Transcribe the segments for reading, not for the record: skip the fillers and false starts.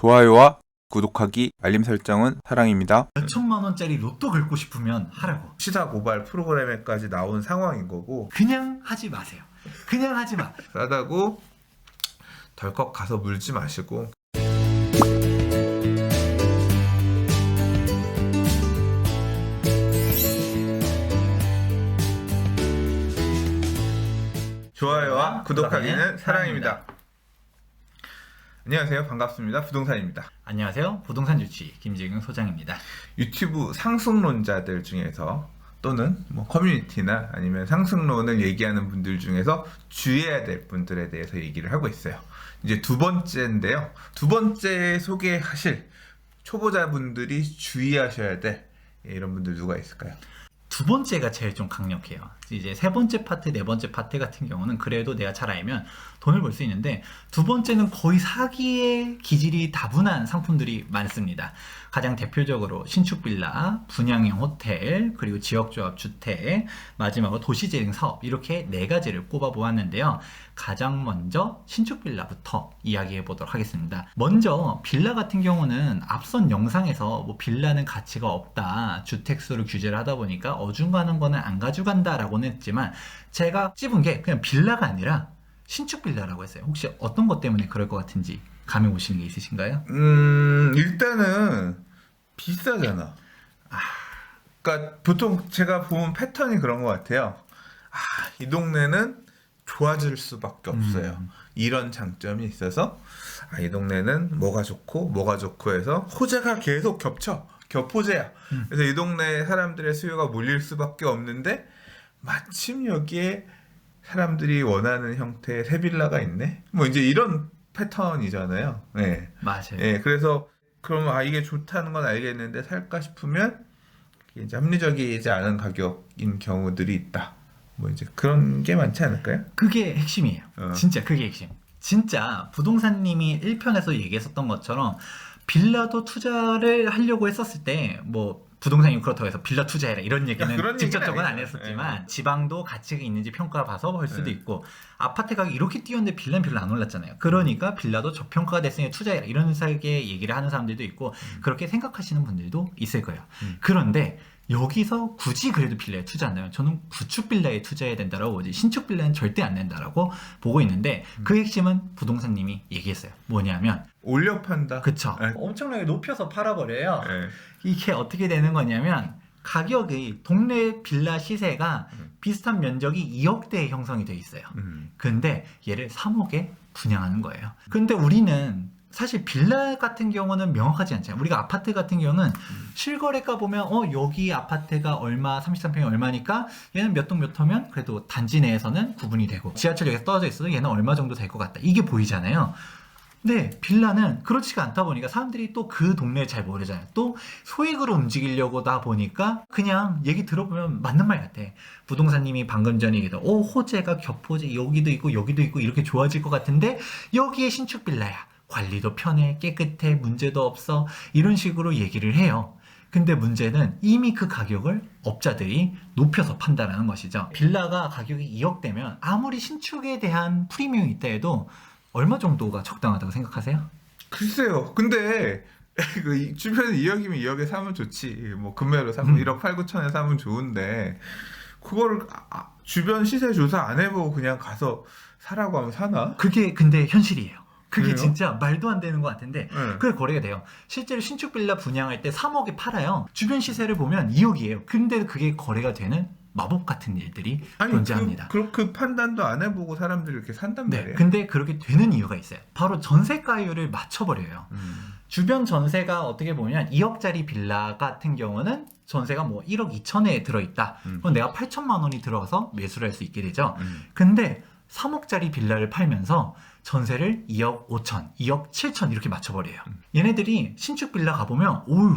좋아요와 구독하기, 알림 설정은 사랑입니다. 몇천만 원짜리 로또 긁고 싶으면 하라고. 시사 고발 프로그램에까지 나온 상황인 거고, 그냥 하지 마세요. 그냥 하지 마. 싸다고 덜컥 가서 물지 마시고. 좋아요와 구독하기는 사랑입니다. 안녕하세요. 반갑습니다. 부동산입니다. 안녕하세요. 부동산 유치 김지경 소장입니다. 유튜브 상승론자들 중에서 또는 뭐 커뮤니티나 아니면 상승론을 얘기하는 분들 중에서 주의해야 될 분들에 대해서 얘기를 하고 있어요. 이제 두 번째인데요. 두 번째 소개하실 초보자분들이 주의하셔야 될 이런 분들 누가 있을까요? 두 번째가 제일 좀 강력해요. 이제 세 번째 파트, 네 번째 파트 같은 경우는 그래도 내가 잘 알면 돈을 벌 수 있는데, 두 번째는 거의 사기의 기질이 다분한 상품들이 많습니다. 가장 대표적으로 신축 빌라, 분양형 호텔, 그리고 지역조합 주택, 마지막으로 도시재생 사업, 이렇게 네 가지를 꼽아 보았는데요. 가장 먼저 신축 빌라부터 이야기해 보도록 하겠습니다. 먼저 빌라 같은 경우는 앞선 영상에서 뭐 빌라는 가치가 없다, 주택수를 규제를 하다 보니까 어중간한 거는 안 가져간다 라고는 했지만, 제가 찝은 게 그냥 빌라가 아니라 신축 빌라라고 했어요. 혹시 어떤 것 때문에 그럴 것 같은지 감이 오시는 게 있으신가요? 일단은 비싸잖아. 그러니까 보통 제가 본 패턴이 그런 것 같아요. 이 동네는 좋아질 수밖에 없어요. 이런 장점이 있어서 이 동네는 뭐가 좋고 해서 호재가 계속 겹쳐. 겹호재야. 그래서 이 동네 사람들의 수요가 몰릴 수밖에 없는데, 마침 여기에 사람들이 원하는 형태의 새 빌라가 있네. 뭐 이제 이런 패턴이잖아요. 네. 맞아요. 네, 그래서 그럼 이게 좋다는 건 알겠는데 살까 싶으면 이제 합리적이지 않은 가격인 경우들이 있다. 뭐 이제 그런 게 많지 않을까요? 그게 핵심이에요. 진짜 그게 핵심. 진짜 부동산님이 1편에서 얘기했었던 것처럼 빌라도 투자를 하려고 했었을 때, 뭐 부동산이 그렇다고 해서 빌라 투자해라 이런 얘기는 그런 직접적으로는 안 얘기는 했었지만, 지방도 가치가 있는지 평가를 봐서 할 수도 있고, 아파트 가격이 이렇게 뛰었는데 빌라는 별로 안 올랐잖아요. 그러니까 빌라도 저평가가 됐으니 투자해라 이런 식의 얘기를 하는 사람들도 있고, 그렇게 생각하시는 분들도 있을 거예요. 그런데 여기서 굳이 그래도 빌라에 투자한다면 저는 구축 빌라에 투자해야 된다라고 보지, 신축 빌라는 절대 안 된다라고 보고 있는데, 그 핵심은 부동산님이 얘기했어요. 뭐냐면 올려 판다. 그쵸. 네. 엄청나게 높여서 팔아버려요. 네. 이게 어떻게 되는 거냐면, 가격이 동네 빌라 시세가 비슷한 면적이 2억대에 형성이 돼 있어요. 근데 얘를 3억에 분양하는 거예요. 근데 우리는 사실 빌라 같은 경우는 명확하지 않잖아요. 우리가 아파트 같은 경우는 실거래가 보면 여기 아파트가 얼마, 33평이 얼마니까 얘는 몇 동 몇 호면 그래도 단지 내에서는 구분이 되고, 지하철역에서 떨어져 있어도 얘는 얼마 정도 될 것 같다, 이게 보이잖아요. 근데 빌라는 그렇지가 않다 보니까 사람들이 또 그 동네를 잘 모르잖아요. 또 소액으로 움직이려고다 보니까 그냥 얘기 들어보면 맞는 말 같아. 부동산님이 방금 전에 얘기했던 호재가 겹호재, 여기도 있고 여기도 있고 이렇게 좋아질 것 같은데 여기에 신축 빌라야, 관리도 편해, 깨끗해, 문제도 없어, 이런 식으로 얘기를 해요. 근데 문제는 이미 그 가격을 업자들이 높여서 판다라는 것이죠. 빌라가 가격이 2억대면 아무리 신축에 대한 프리미엄이 있다 해도 얼마 정도가 적당하다고 생각하세요? 글쎄요. 근데 그 주변에 2억이면 2억에 사면 좋지. 뭐 금매로 사면 1억 8, 9천에 사면 좋은데, 그거를 주변 시세 조사 안 해보고 그냥 가서 사라고 하면 사나? 그게 근데 현실이에요. 그게 그래요? 진짜 말도 안 되는 것 같은데, 네. 그게 거래가 돼요. 실제로 신축 빌라 분양할 때 3억에 팔아요. 주변 시세를 보면 2억이에요. 근데 그게 거래가 되는 마법 같은 일들이 존재합니다. 그 판단도 안 해보고 사람들이 이렇게 산단 네, 말이에요. 근데 그렇게 되는 이유가 있어요. 바로 전세가율을 맞춰버려요. 주변 전세가 어떻게 보면 2억짜리 빌라 같은 경우는 전세가 뭐 1억 2천에 들어있다. 그럼 내가 8천만 원이 들어가서 매수를 할 수 있게 되죠. 근데 3억짜리 빌라를 팔면서 전세를 2억 5천, 2억 7천 이렇게 맞춰버려요. 얘네들이 신축 빌라 가보면 오우,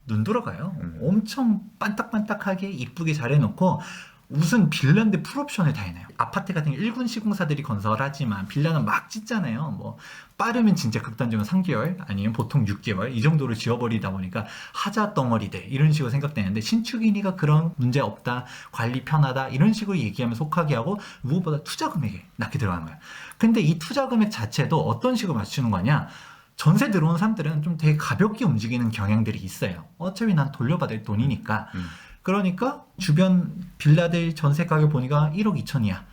눈 돌아가요. 엄청 반딱반딱하게 이쁘게 잘 해놓고, 무슨 빌라인데 풀옵션을 다 해놔요. 아파트 같은 게 1군 시공사들이 건설하지만 빌라는 막 짓잖아요. 뭐 빠르면 진짜 극단적으로 3개월 아니면 보통 6개월 이 정도로 지어버리다 보니까 하자 덩어리들 이런 식으로 생각되는데, 신축이니까 그런 문제 없다, 관리 편하다 이런 식으로 얘기하면 속하게 하고, 무엇보다 투자 금액이 낮게 들어가는 거예요. 근데 이 투자 금액 자체도 어떤 식으로 맞추는 거냐, 전세 들어온 사람들은 좀 되게 가볍게 움직이는 경향들이 있어요. 어차피 난 돌려받을 돈이니까. 그러니까 주변 빌라들 전세 가격 보니까 1억 2천이야.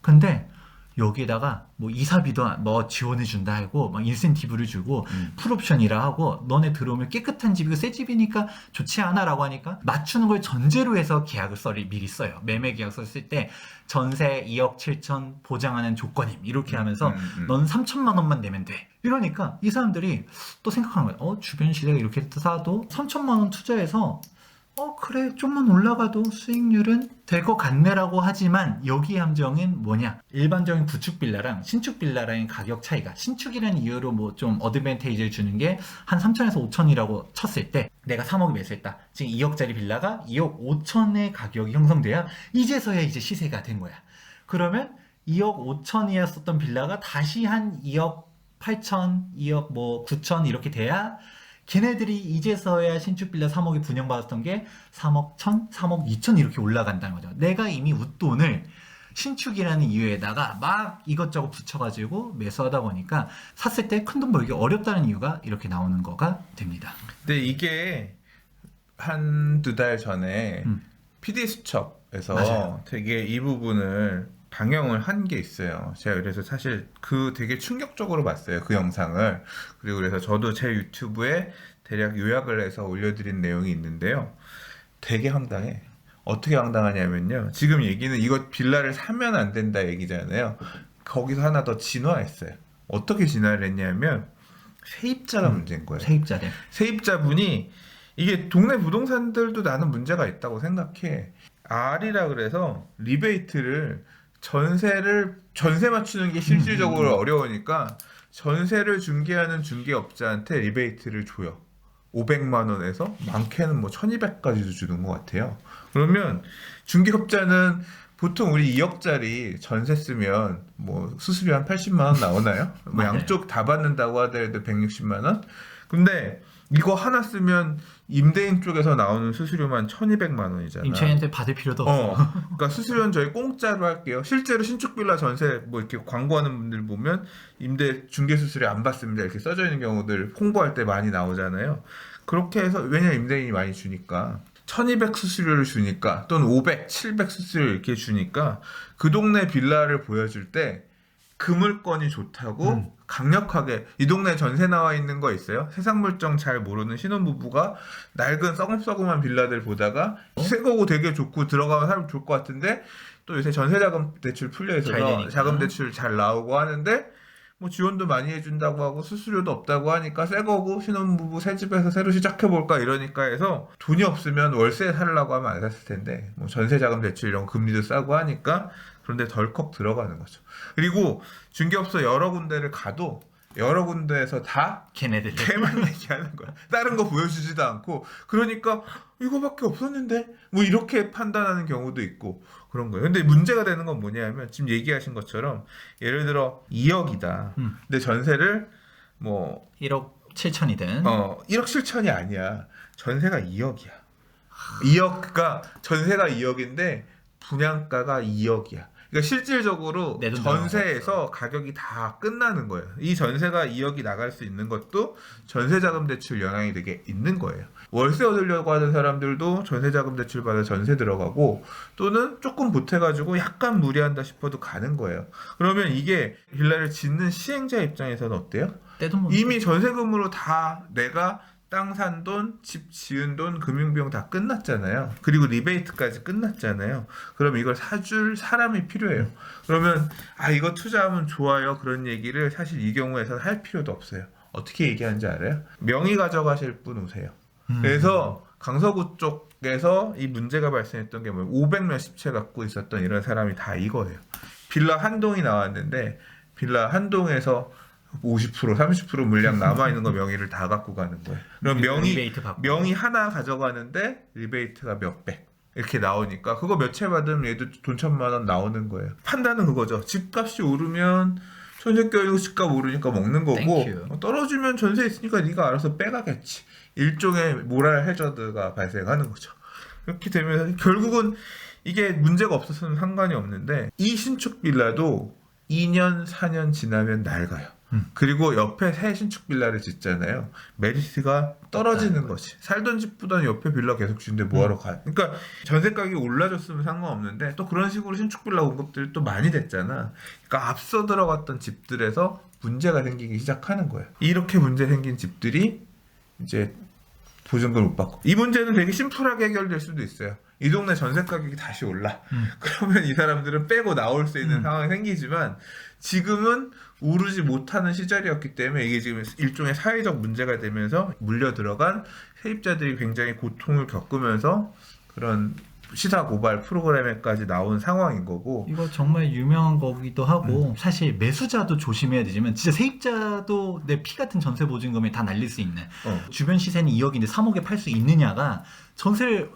근데 여기에다가 뭐 이사비도 뭐 지원해 준다 하고 막 인센티브를 주고 풀옵션이라 하고 너네 들어오면 깨끗한 집이고 새 집이니까 좋지 않아라고 하니까 맞추는 걸 전제로 해서 계약서를 미리 써요. 매매 계약서 쓸 때 전세 2억 7천 보장하는 조건임 이렇게 하면서 넌 3천만 원만 내면 돼. 이러니까 이 사람들이 또 생각하는 거야. 주변 시세가 이렇게 싸도 3천만 원 투자해서 그래 좀만 올라가도 수익률은 될 것 같네라고 하지만 여기 함정은 뭐냐, 일반적인 구축 빌라랑 신축 빌라랑의 가격 차이가, 신축이라는 이유로 뭐 좀 어드밴테이지를 주는 게 한 3천에서 5천이라고 쳤을 때 내가 3억에 매수했다. 지금 2억짜리 빌라가 2억 5천의 가격이 형성돼야 이제서야 이제 시세가 된 거야. 그러면 2억 5천이었었던 빌라가 다시 한 2억 8천, 2억 뭐 9천 이렇게 돼야 걔네들이 이제서야 신축 빌라 3억에 분양받았던 게 3억 1천, 3억 2천 이렇게 올라간다는 거죠. 내가 이미 웃돈을 신축이라는 이유에다가 막 이것저것 붙여가지고 매수하다 보니까 샀을 때 큰돈 벌기 어렵다는 이유가 이렇게 나오는 거가 됩니다. 근데 이게 한두 달 전에 PD수첩에서 맞아요. 되게 이 부분을 방영을 한 게 있어요. 제가 그래서 사실 되게 충격적으로 봤어요. 그 영상을. 그리고 그래서 저도 제 유튜브에 대략 요약을 해서 올려드린 내용이 있는데요. 되게 황당해. 어떻게 황당하냐면요. 지금 얘기는 이거 빌라를 사면 안 된다 얘기잖아요. 거기서 하나 더 진화했어요. 어떻게 진화를 했냐면 세입자가 문제인 거예요. 세입자들. 세입자분이 이게 동네 부동산들도 나는 문제가 있다고 생각해. R이라 그래서 리베이트를 전세 맞추는 게 실질적으로 어려우니까 전세를 중개하는 중개업자한테 리베이트를 줘요. 500만 원에서 많게는 뭐 1200까지도 주는 것 같아요. 그러면 중개업자는 보통 우리 2억짜리 전세 쓰면 뭐 수수료 한 80만 원 나오나요? 뭐 양쪽 다 받는다고 하더라도 160만 원? 근데 이거 하나 쓰면 임대인 쪽에서 나오는 수수료만 1200만 원이잖아. 임차인한테 받을 필요도 없어. 그러니까 수수료는 저희 공짜로 할게요. 실제로 신축 빌라 전세 뭐 이렇게 광고하는 분들 보면 임대 중개 수수료 안 받습니다 이렇게 써져 있는 경우들 홍보할 때 많이 나오잖아요. 그렇게 해서 왜냐 임대인이 많이 주니까 1200 수수료를 주니까 또는 500, 700 수수료를 이렇게 주니까 그 동네 빌라를 보여줄 때 그 물건이 좋다고 강력하게 이 동네에 전세 나와 있는 거 있어요? 세상 물정 잘 모르는 신혼부부가 낡은 썩음썩음한 빌라들 보다가 새 거고 되게 좋고 들어가면 살면 좋을 것 같은데 또 요새 전세자금 대출 풀려 있어서 자금 대출 잘 나오고 하는데 뭐 지원도 많이 해준다고 하고 수수료도 없다고 하니까 새 거고 신혼부부 새 집에서 새로 시작해볼까 이러니까 해서 돈이 없으면 월세 살려고 하면 안 샀을 텐데 뭐 전세자금 대출 이런 거 금리도 싸고 하니까 그런데 덜컥 들어가는 거죠. 그리고 중개업소 여러 군데를 가도 여러 군데에서 다 걔네들. 걔만 얘기하는 거야. 다른 거 보여주지도 않고 그러니까 이거밖에 없었는데 뭐 이렇게 판단하는 경우도 있고 그런 거예요. 근데 문제가 되는 건 뭐냐면 지금 얘기하신 것처럼 예를 들어 2억이다. 근데 전세를 뭐 1억 7천이든 1억 7천이 아니야. 전세가 2억이야. 2억 그러니까 전세가 2억인데 분양가가 2억이야. 그러니까 실질적으로 전세에서 가격이 다 끝나는 거예요. 이 전세가 2억이 나갈 수 있는 것도 전세자금 대출 영향이 되게 있는 거예요. 월세 얻으려고 하는 사람들도 전세자금 대출 받아 전세 들어가고 또는 조금 보태가지고 약간 무리한다 싶어도 가는 거예요. 그러면 이게 빌라를 짓는 시행자 입장에서는 어때요? 이미 전세금으로 다 내가 땅 산 돈, 집 지은 돈, 금융비용 다 끝났잖아요. 그리고 리베이트까지 끝났잖아요. 그럼 이걸 사줄 사람이 필요해요. 그러면 이거 투자하면 좋아요. 그런 얘기를 사실 이 경우에서는 할 필요도 없어요. 어떻게 얘기하는지 알아요? 명의 가져가실 분 오세요. 그래서 강서구 쪽에서 이 문제가 발생했던 게 뭐예요? 500 몇십 채 갖고 있었던 이런 사람이 다 이거예요. 빌라 한 동이 나왔는데 빌라 한 동에서 50%, 30% 물량 남아있는 거 명의를 다 갖고 가는 거예요. 그럼 명의 하나 가져가는데 리베이트가 몇백 이렇게 나오니까 그거 몇 채 받으면 얘도 돈 1,000만 원 나오는 거예요. 판단은 그거죠. 집값이 오르면 전세껴이고 집값 오르니까 먹는 거고 떨어지면 전세 있으니까 네가 알아서 빼가겠지. 일종의 모랄 해저드가 발생하는 거죠. 이렇게 되면 결국은 이게 문제가 없어서는 상관이 없는데 이 신축 빌라도 2년, 4년 지나면 낡아요. 그리고 옆에 새 신축 빌라를 짓잖아요. 메리트가 떨어지는 거지. 살던 집보다는 옆에 빌라 계속 짓는데 뭐하러 가? 그러니까 전세 가격이 올라줬으면 상관없는데 또 그런 식으로 신축 빌라 공급들이 또 많이 됐잖아. 그러니까 앞서 들어갔던 집들에서 문제가 생기기 시작하는 거예요. 이렇게 문제 생긴 집들이 이제 보증금을 못 받고, 이 문제는 되게 심플하게 해결될 수도 있어요. 이 동네 전세 가격이 다시 올라. 그러면 이 사람들은 빼고 나올 수 있는 상황이 생기지만 지금은 오르지 못하는 시절이었기 때문에 이게 지금 일종의 사회적 문제가 되면서 물려 들어간 세입자들이 굉장히 고통을 겪으면서 그런 시사 고발 프로그램에까지 나온 상황인 거고. 이거 정말 유명한 거기도 하고 사실 매수자도 조심해야 되지만 진짜 세입자도 내 피 같은 전세 보증금에 다 날릴 수 있는 주변 시세는 2억인데 3억에 팔 수 있느냐가 전세를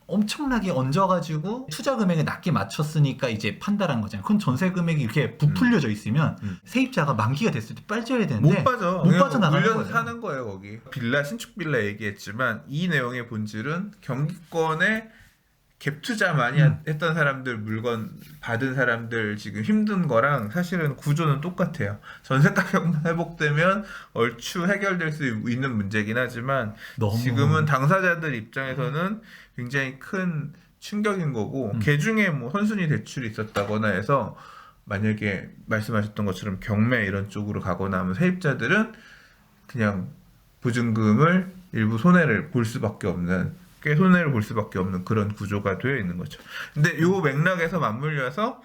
엄청나게 얹어가지고 투자 금액을 낮게 맞췄으니까 이제 판단한 거잖아요. 그건 전세 금액이 이렇게 부풀려져 있으면 세입자가 만기가 됐을 때 빠져야 되는데 못 빠져나가는 물려서 거예요. 사는 거예요. 거기 빌라 신축 빌라 얘기했지만 이 내용의 본질은 경기권에 갭 투자 많이 했던 사람들, 물건 받은 사람들 지금 힘든 거랑 사실은 구조는 똑같아요. 전세 가격만 회복되면 얼추 해결될 수 있는 문제긴 하지만 지금은 당사자들 입장에서는 굉장히 큰 충격인 거고, 개중에 뭐 선순위 대출이 있었다거나 해서 만약에 말씀하셨던 것처럼 경매 이런 쪽으로 가거나 하면 세입자들은 그냥 보증금을 일부 손해를 볼 수밖에 없는, 꽤 손해를 볼 수밖에 없는 그런 구조가 되어 있는 거죠. 근데 요 맥락에서 맞물려서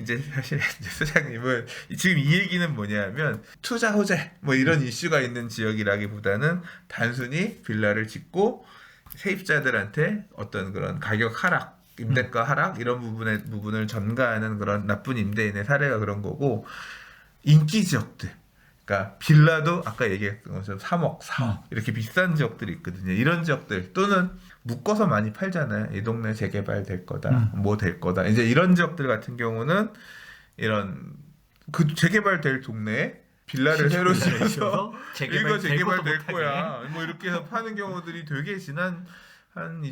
이제 사실 소장님은 지금 이 얘기는 뭐냐면 투자 호재 뭐 이런 이슈가 있는 지역이라기보다는 단순히 빌라를 짓고 세입자들한테 어떤 그런 가격 하락, 임대가 하락 이런 부분을 전가하는 그런 나쁜 임대인의 사례가 그런 거고, 인기 지역들, 그러니까 빌라도 아까 얘기했던 것처럼 3억, 4억 이렇게 비싼 지역들이 있거든요. 이런 지역들 또는 묶어서 많이 팔잖아요. 이 동네 재개발 될 거다, 뭐 될 거다. 이제 이런 지역들 같은 경우는 이런 그 재개발 될 동네에 빌라를 새로 지어서 이거 재개발 될 거야, 뭐 이렇게 해서 파는 경우들이 되게 지난 한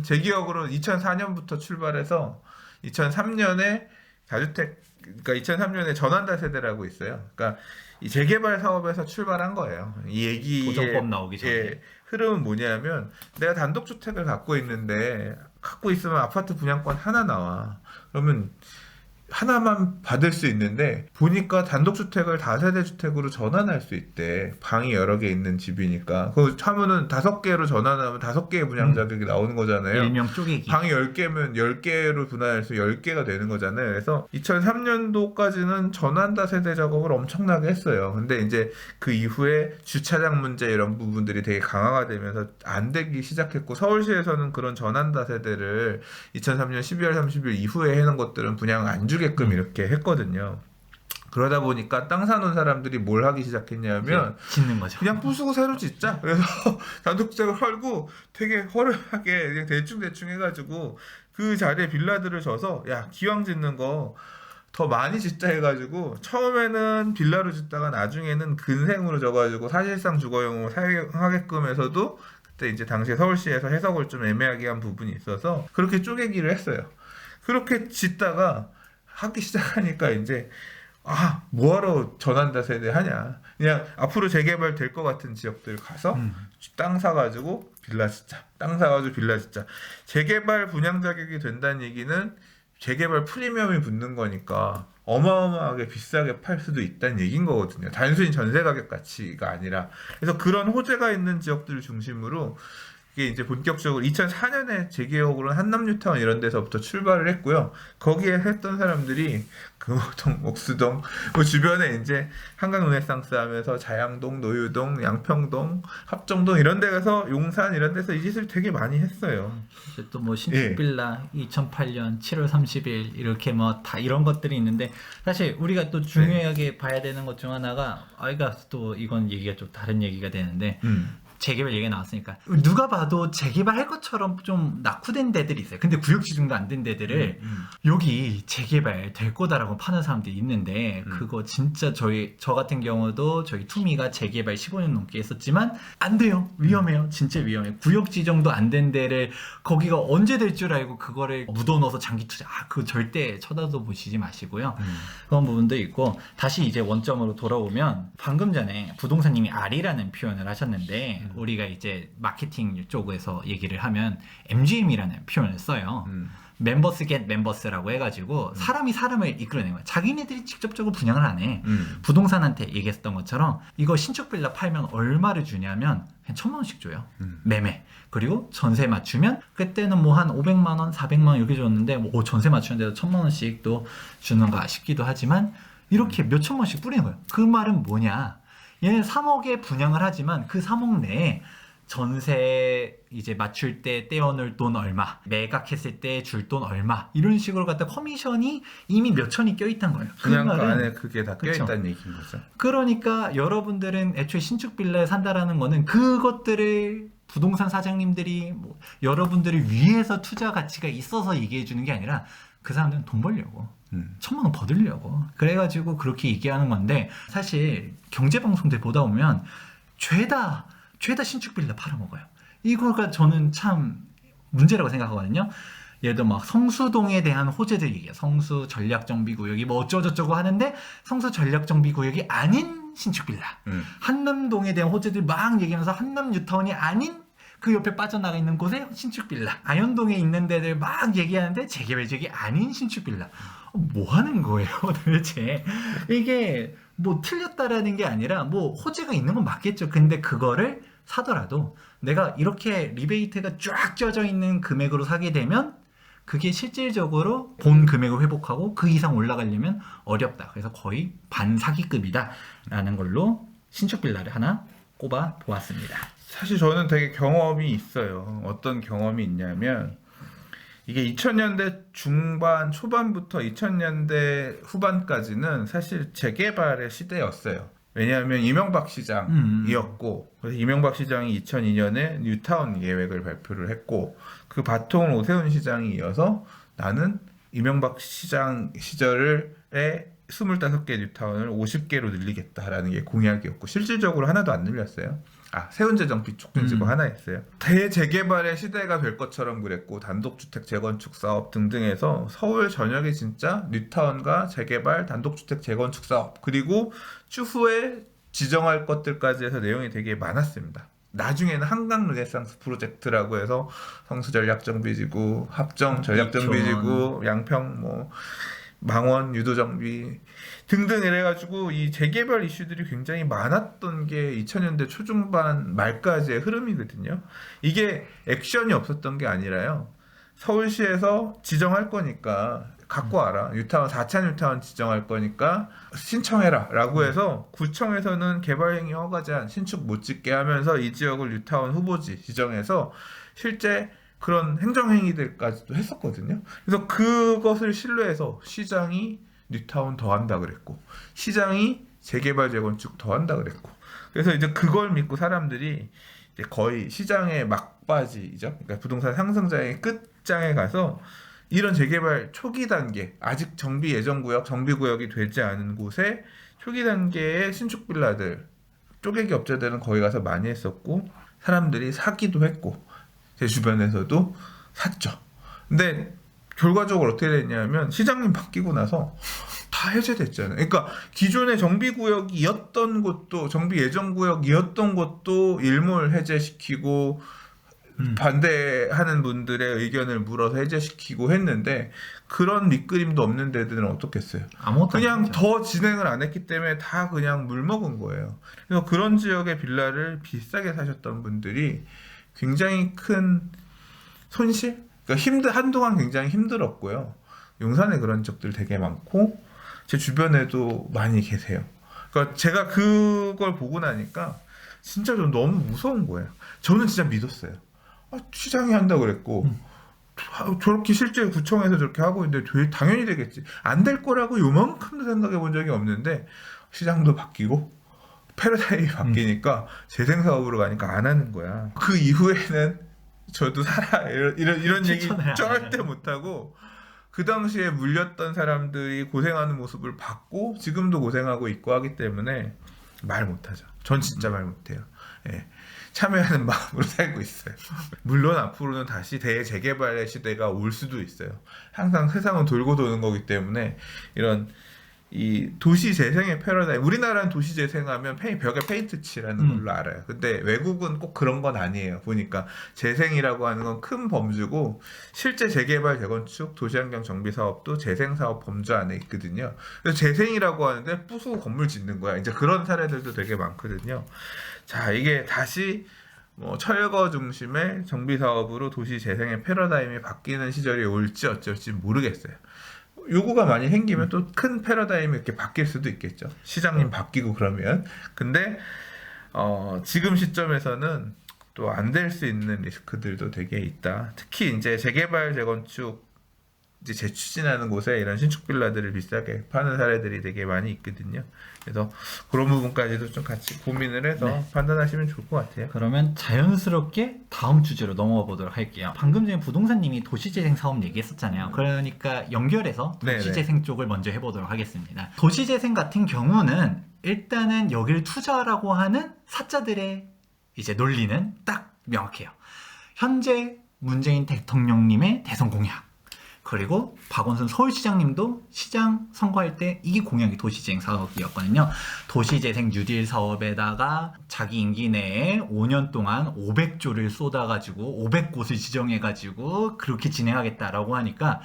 제 기억으로 2004년부터 출발해서 2003년에 다주택, 그러니까 2003년에 전환다 세대라고 있어요. 그러니까 이 재개발 사업에서 출발한 거예요. 이 얘기의 보정법 나오기 전에. 흐름은 뭐냐면 내가 단독주택을 갖고 있는데 갖고 있으면 아파트 분양권 하나 나와. 그러면 하나만 받을 수 있는데 보니까 단독주택을 다세대 주택으로 전환할 수 있대. 방이 여러 개 있는 집이니까. 그 하면은 5개로 전환하면 5개의 분양 자격이 나오는 거잖아요. 일명 쪼개기. 방이 10개면 10개로 분할해서 10개가 되는 거잖아요. 그래서 2003년도까지는 전환 다세대 작업을 엄청나게 했어요. 근데 이제 그 이후에 주차장 문제 이런 부분들이 되게 강화가 되면서 안 되기 시작했고, 서울시에서는 그런 전환 다세대를 2003년 12월 30일 이후에 해놓은 것들은 분양 안 주게끔 이렇게 했거든요. 그러다 보니까 땅 사놓은 사람들이 뭘 하기 시작했냐면 짓는 거죠. 그냥 부수고 새로 짓자. 그래서 단독주택을 헐고 되게 허름하게 그냥 대충 해가지고 그 자리에 빌라들을 져서 야, 기왕 짓는 거 더 많이 짓자 해가지고 처음에는 빌라로 짓다가 나중에는 근생으로 져가지고 사실상 주거용으로 사용하게끔 해서도 그때 이제 당시에 서울시에서 해석을 좀 애매하게 한 부분이 있어서 그렇게 쪼개기를 했어요. 그렇게 짓다가 하기 시작하니까 이제 뭐하러 전환다 세대 하냐, 그냥 앞으로 재개발 될 것 같은 지역들 가서 땅 사가지고 빌라 짓자, 땅 사가지고 빌라 짓자. 재개발 분양 자격이 된다는 얘기는 재개발 프리미엄이 붙는 거니까 어마어마하게 비싸게 팔 수도 있다는 얘기인 거거든요. 단순히 전세 가격 가치가 아니라. 그래서 그런 호재가 있는 지역들을 중심으로 이게 이제 본격적으로 2004년에 제 기억으로는 한남뉴타운 이런 데서부터 출발을 했고요. 거기에 했던 사람들이 금호동, 옥수동, 그 주변에 이제 한강 르네상스 하면서 자양동, 노유동, 양평동, 합정동 이런 데 가서 용산 이런 데서 이 짓을 되게 많이 했어요. 또 뭐 신축빌라 2008년 7월 30일 이렇게 뭐 다 이런 것들이 있는데, 사실 우리가 또 중요하게 봐야 되는 것 중 하나가 또 이건 얘기가 좀 다른 얘기가 되는데 재개발 얘기가 나왔으니까 누가 봐도 재개발할 것처럼 좀 낙후된 데들이 있어요. 근데 구역 지정도 안 된 데들을 여기 재개발 될 거다라고 파는 사람들이 있는데 그거 진짜 저 같은 경우도 저희 투미가 재개발 15년 넘게 했었지만 안 돼요. 위험해요. 진짜 위험해요. 구역 지정도 안 된 데를 거기가 언제 될 줄 알고 그거를 묻어넣어서 장기 투자 그거 절대 쳐다도 보시지 마시고요. 그런 부분도 있고 다시 이제 원점으로 돌아오면 방금 전에 부동산님이 R이라는 표현을 하셨는데 우리가 이제 마케팅 쪽에서 얘기를 하면 MGM이라는 표현을 써요. 멤버스 겟 멤버스라고 해가지고 사람이 사람을 이끌어내는 거야. 자기네들이 직접적으로 분양을 안 해. 부동산한테 얘기했던 것처럼 이거 신축 빌라 팔면 얼마를 주냐면 한 1,000만 원씩 줘요. 매매. 그리고 전세 맞추면 그때는 뭐 한 500만 원, 400만 원 이렇게 줬는데 뭐 전세 맞추는데도 1,000만 원씩 또 주는가 싶기도 하지만 이렇게 몇 천만 원씩 뿌리는 거예요. 그 말은 뭐냐? 얘는 3억에 분양을 하지만 그 3억 내에 전세 이제 맞출 때 떼어놓을 돈 얼마, 매각했을 때 줄 돈 얼마 이런 식으로 갖다 커미션이 이미 몇 천이 껴있단 거예요. 분양가 안에 그게 다 껴있다는 얘기인 거죠. 그러니까 여러분들은 애초에 신축 빌라에 산다라는 거는 그것들을 부동산 사장님들이 뭐 여러분들을 위해서 투자 가치가 있어서 얘기해 주는 게 아니라 그 사람들은 돈 벌려고 1,000만 원 버들려고 그래가지고 그렇게 얘기하는 건데 사실 경제방송들 보다 보면 죄다 신축 빌라 팔아먹어요. 이거가 저는 참 문제라고 생각하거든요. 예를 들어 막 성수동에 대한 호재들 얘기해요. 성수 전략정비구역이 뭐 어쩌고저쩌고 하는데 성수 전략정비구역이 아닌 신축 빌라. 한남동에 대한 호재들 막 얘기하면서 한남 뉴타운이 아닌 그 옆에 빠져나가 있는 곳에 신축 빌라. 아현동에 있는 데들 막 얘기하는데 재개발 지역이 아닌 신축 빌라. 뭐 하는 거예요 도대체. 이게 뭐 틀렸다라는 게 아니라 뭐 호재가 있는 건 맞겠죠. 근데 그거를 사더라도 내가 이렇게 리베이트가 쫙 쪄져 있는 금액으로 사게 되면 그게 실질적으로 본 금액을 회복하고 그 이상 올라가려면 어렵다. 그래서 거의 반사기급이다 라는 걸로 신축 빌라를 하나 꼽아 보았습니다. 사실 저는 되게 경험이 있어요. 어떤 경험이 있냐면 이게 2000년대 중반 초반부터 2000년대 후반까지는 사실 재개발의 시대였어요. 왜냐하면 이명박 시장이었고 그래서 이명박 시장이 2002년에 뉴타운 계획을 발표를 했고 그 바통을 오세훈 시장이 이어서 나는 이명박 시장 시절에 25개 뉴타운을 50개로 늘리겠다라는 게 공약이었고 실질적으로 하나도 안 늘렸어요. 세운재정 비축 등지고 하나 했어요. 대재개발의 시대가 될 것처럼 그랬고 단독주택 재건축 사업 등등해서 서울 전역에 진짜 뉴타운과 재개발, 단독주택 재건축 사업 그리고 추후에 지정할 것들까지 해서 내용이 되게 많았습니다. 나중에는 한강 르네상스 프로젝트라고 해서 성수 전략정비지구, 합정 전략정비지구, 양평 뭐 망원 유도정비 등등 이래가지고 이 재개발 이슈들이 굉장히 많았던 게 2000년대 초중반 말까지의 흐름이거든요. 이게 액션이 없었던 게 아니라요. 서울시에서 지정할 거니까 갖고 와라. 뉴타운 4차 뉴타운 지정할 거니까 신청해라 라고 해서 구청에서는 개발행위 허가제한 신축 못 짓게 하면서 이 지역을 뉴타운 후보지 지정해서 실제 그런 행정행위들까지도 했었거든요. 그래서 그것을 신뢰해서 시장이 뉴타운 더 한다 그랬고 시장이 재개발 재건축 더 한다 그랬고 그래서 이제 그걸 믿고 사람들이 이제 거의 시장의 막바지죠. 그러니까 부동산 상승장의 끝장에 가서 이런 재개발 초기 단계 아직 정비 예정구역, 정비구역이 되지 않은 곳에 초기 단계의 신축 빌라들 쪼개기 업체들은 거기 가서 많이 했었고 사람들이 사기도 했고 제 주변에서도 샀죠. 근데 결과적으로 어떻게 됐냐면 시장님 바뀌고 나서 다 해제됐잖아요. 그러니까 기존의 정비구역이었던 곳도 정비 예정구역이었던 곳도 일몰 해제시키고 반대하는 분들의 의견을 물어서 해제시키고 했는데 그런 밑그림도 없는 데들은 어떻겠어요? 그냥 더 진행을 안 했기 때문에 다 그냥 물먹은 거예요. 그래서 그런 지역의 빌라를 비싸게 사셨던 분들이 굉장히 큰 손실? 그러니까 한동안 굉장히 힘들었고요. 용산에 그런 적들 되게 많고 제 주변에도 많이 계세요. 그러니까 제가 그걸 보고 나니까 진짜 좀 너무 무서운 거예요. 저는 진짜 믿었어요. 시장이 한다고 그랬고 저렇게 실제 구청에서 저렇게 하고 있는데 당연히 되겠지. 안 될 거라고 요만큼도 생각해 본 적이 없는데 시장도 바뀌고 패러다임이 바뀌니까 재생 사업으로 가니까 안 하는 거야. 그 이후에는 저도 살아 이런 얘기 추천을 절대 못 하고 그 당시에 물렸던 사람들이 고생하는 모습을 봤고 지금도 고생하고 있고 하기 때문에 말 못하죠. 전 진짜 말 못해요. 예. 참여하는 마음으로 살고 있어요. 물론 앞으로는 다시 대재개발의 시대가 올 수도 있어요. 항상 세상은 돌고 도는 거기 때문에 이런 이 도시 재생의 패러다임, 우리나라는 도시 재생하면 벽에 페인트 칠하는 걸로 알아요. 근데 외국은 꼭 그런 건 아니에요. 보니까 재생이라고 하는 건 큰 범주고 실제 재개발, 재건축, 도시환경 정비 사업도 재생 사업 범주 안에 있거든요. 그래서 재생이라고 하는데 부수고 건물 짓는 거야. 이제 그런 사례들도 되게 많거든요. 자, 이게 다시 철거 중심의 정비 사업으로 도시 재생의 패러다임이 바뀌는 시절이 올지 어쩔지 모르겠어요. 요구가 많이 생기면 또 큰 패러다임이 이렇게 바뀔 수도 있겠죠. 시장님 바뀌고 그러면. 근데 지금 시점에서는 또 안 될 수 있는 리스크들도 되게 있다. 특히 이제 재개발, 재건축 이제 재추진하는 곳에 이런 신축 빌라들을 비싸게 파는 사례들이 되게 많이 있거든요. 그래서 그런 부분까지도 좀 같이 고민을 해서 네. 판단하시면 좋을 것 같아요. 그러면 자연스럽게 다음 주제로 넘어가 보도록 할게요. 방금 전에 부동산님이 도시재생 사업 얘기했었잖아요. 그러니까 연결해서 도시재생 쪽을 먼저 해보도록 하겠습니다. 도시재생 같은 경우는 일단은 여기를 투자라고 하는 사자들의 이제 논리는 딱 명확해요. 현재 문재인 대통령님의 대선 공약, 그리고 박원순 서울시장님도 시장 선거할 때 이게 공약이 도시재생 사업이었거든요. 도시재생 뉴딜 사업에다가 자기 임기 내에 5년 동안 500조를 쏟아가지고 500곳을 지정해가지고 그렇게 진행하겠다라고 하니까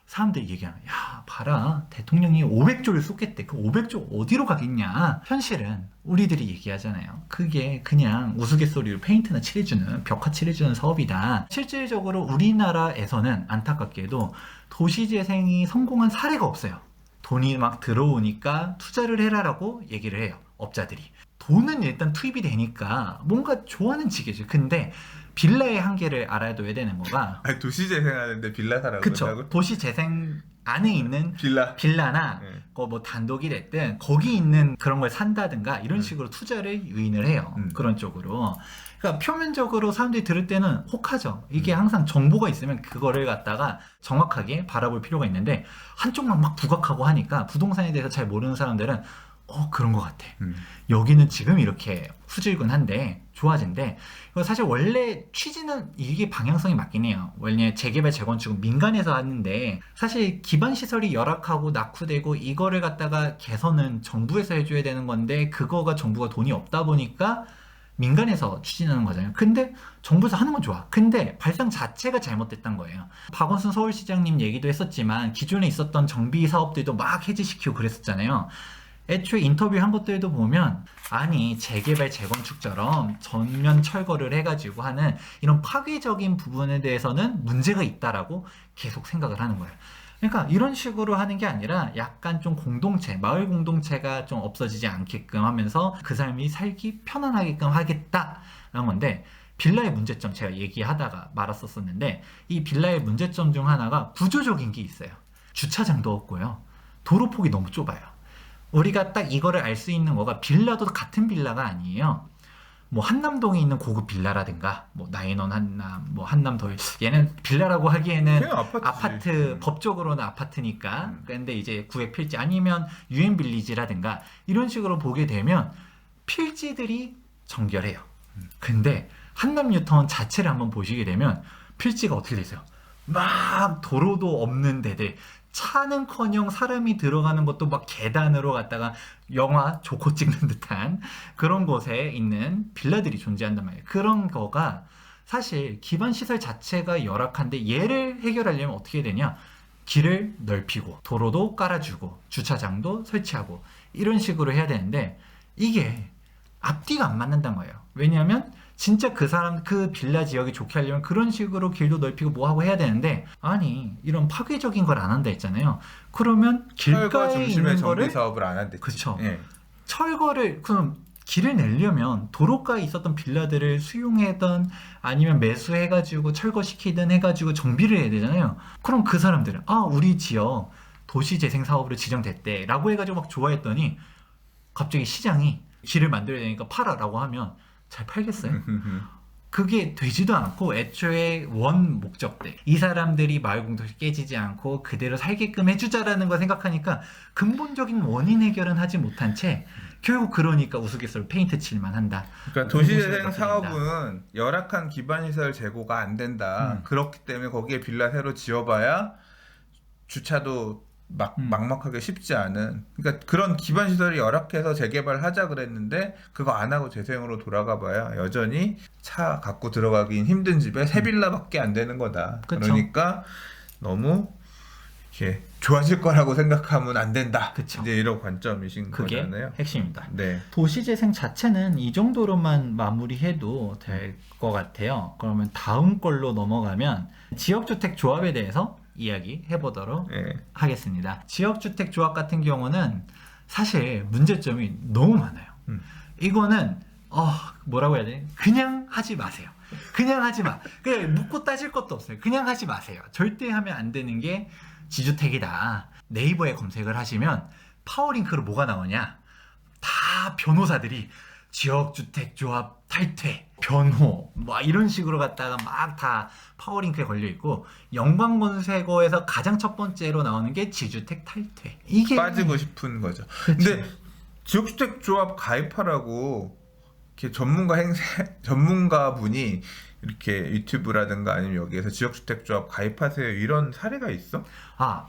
사람들이 얘기하는, 야 봐라, 대통령이 500조를 쏟겠대. 그 500조 어디로 가겠냐. 현실은 우리들이 얘기하잖아요. 그게 그냥 우스갯소리로 페인트나 칠해주는, 벽화 칠해주는 사업이다. 실질적으로 우리나라에서는 안타깝게도 도시재생이 성공한 사례가 없어요. 돈이 막 들어오니까 투자를 해라라고 얘기를 해요, 업자들이. 돈은 일단 투입이 되니까 뭔가 좋아하는 지겠죠. 근데 빌라의 한계를 알아둬야 되는 거가, 아니, 도시 재생하는데 빌라 사라고 그쵸, 그러고? 도시 재생 안에 있는 빌라나 네. 뭐 단독이 됐든 거기 있는 그런 걸 산다든가 이런 식으로 투자를 유인을 해요. 그런 쪽으로. 그러니까 표면적으로 사람들이 들을 때는 혹하죠. 이게 항상 정보가 있으면 그거를 갖다가 정확하게 바라볼 필요가 있는데 한쪽만 막 부각하고 하니까 부동산에 대해서 잘 모르는 사람들은 그런 것 같아. 여기는 지금 이렇게 후질근한데 좋아진대. 사실 원래 취지는 이게 방향성이 맞긴 해요. 원래 재개발, 재건축은 민간에서 하는데 사실 기반 시설이 열악하고 낙후되고 이거를 갖다가 개선은 정부에서 해줘야 되는 건데 그거가 정부가 돈이 없다 보니까 민간에서 추진하는 거잖아요. 근데 정부에서 하는 건 좋아. 근데 발상 자체가 잘못됐단 거예요. 박원순 서울시장님 얘기도 했었지만 기존에 있었던 정비 사업들도 막 해지시키고 그랬었잖아요. 애초에 인터뷰한 것들도 보면 아니 재개발 재건축처럼 전면 철거를 해가지고 하는 이런 파괴적인 부분에 대해서는 문제가 있다라고 계속 생각을 하는 거예요. 그러니까 이런 식으로 하는 게 아니라 약간 좀 공동체, 마을 공동체가 좀 없어지지 않게끔 하면서 그 사람이 살기 편안하게끔 하겠다라는 건데, 빌라의 문제점 제가 얘기하다가 말았었는데 이 빌라의 문제점 중 하나가 구조적인 게 있어요. 주차장도 없고요. 도로폭이 너무 좁아요. 우리가 딱 이거를 알 수 있는 거가 빌라도 같은 빌라가 아니에요. 뭐 한남동에 있는 고급 빌라라든가 뭐 나인원 한남, 뭐 한남 더일, 얘는 빌라라고 하기에는 그냥 아파트, 법적으로는 아파트니까. 근데 이제 구획 필지 아니면 유엔 빌리지라든가 이런 식으로 보게 되면 필지들이 정결해요. 근데 한남 뉴타운 자체를 한번 보시게 되면 필지가 어떻게 되세요? 막 도로도 없는 데들, 차는커녕 사람이 들어가는 것도 막 계단으로 갔다가 영화 조커 찍는 듯한 그런 곳에 있는 빌라들이 존재한단 말이에요. 그런 거가 사실 기반 시설 자체가 열악한데 얘를 해결하려면 어떻게 되냐? 길을 넓히고 도로도 깔아주고 주차장도 설치하고 이런 식으로 해야 되는데 이게 앞뒤가 안 맞는다는 거예요. 왜냐하면 진짜 그 사람, 그 빌라 지역이 좋게 하려면 그런 식으로 길도 넓히고 뭐 하고 해야 되는데, 아니 이런 파괴적인 걸 안 한다 했잖아요. 그러면 길가에 있는 거를, 사업을 안 한대. 그쵸. 예. 철거를, 그럼 길을 내려면 도로가에 있었던 빌라들을 수용하던 아니면 매수해가지고 철거시키든 해가지고 정비를 해야 되잖아요. 그럼 그 사람들은 우리 지역 도시재생 사업으로 지정됐대 라고 해가지고 막 좋아했더니 갑자기 시장이 집을 만들어야 되니까 팔아라고 하면 잘 팔겠어요? 그게 되지도 않고 애초에 원 목적대 이 사람들이 마을 공동체 깨지지 않고 그대로 살게끔 해주자라는 걸 생각하니까 근본적인 원인 해결은 하지 못한 채 결국 그러니까 우스갯소리로 페인트 칠만 한다. 그러니까 도시재생 사업은 열악한 기반시설 제고가 안 된다. 그렇기 때문에 거기에 빌라 새로 지어봐야 주차도 막막하게 쉽지 않은, 그러니까 그런 기반시설이 열악해서 재개발하자 그랬는데 그거 안 하고 재생으로 돌아가봐야 여전히 차 갖고 들어가긴 힘든 집에 새 빌라밖에 안 되는 거다. 그쵸. 그러니까 너무 이렇게 좋아질 거라고 생각하면 안 된다. 그쵸. 이제 이런 관점이신 그게 거잖아요. 핵심입니다. 네. 도시재생 자체는 이 정도로만 마무리해도 될 것 같아요. 그러면 다음 걸로 넘어가면 지역주택 조합에 대해서 이야기해 보도록 네. 하겠습니다. 지역주택 조합 같은 경우는 사실 문제점이 너무 많아요. 이거는 뭐라고 해야 되나? 그냥 하지 마세요. 그냥 하지 마. 그냥 묻고 따질 것도 없어요. 그냥 하지 마세요. 절대 하면 안 되는 게 지주택이다. 네이버에 검색을 하시면 파워링크로 뭐가 나오냐? 다 변호사들이 지역주택 조합 탈퇴, 변호, 뭐 이런 식으로 갖다가 막 다 파워링크에 걸려 있고, 영광건설에서 가장 첫 번째로 나오는 게 지주택 탈퇴. 이게 빠지고 싶은 거죠. 그쵸. 근데 지역주택 조합 가입하라고 이렇게 전문가 분이 이렇게 유튜브라든가 아니면 여기에서 지역주택 조합 가입하세요 이런 사례가 있어?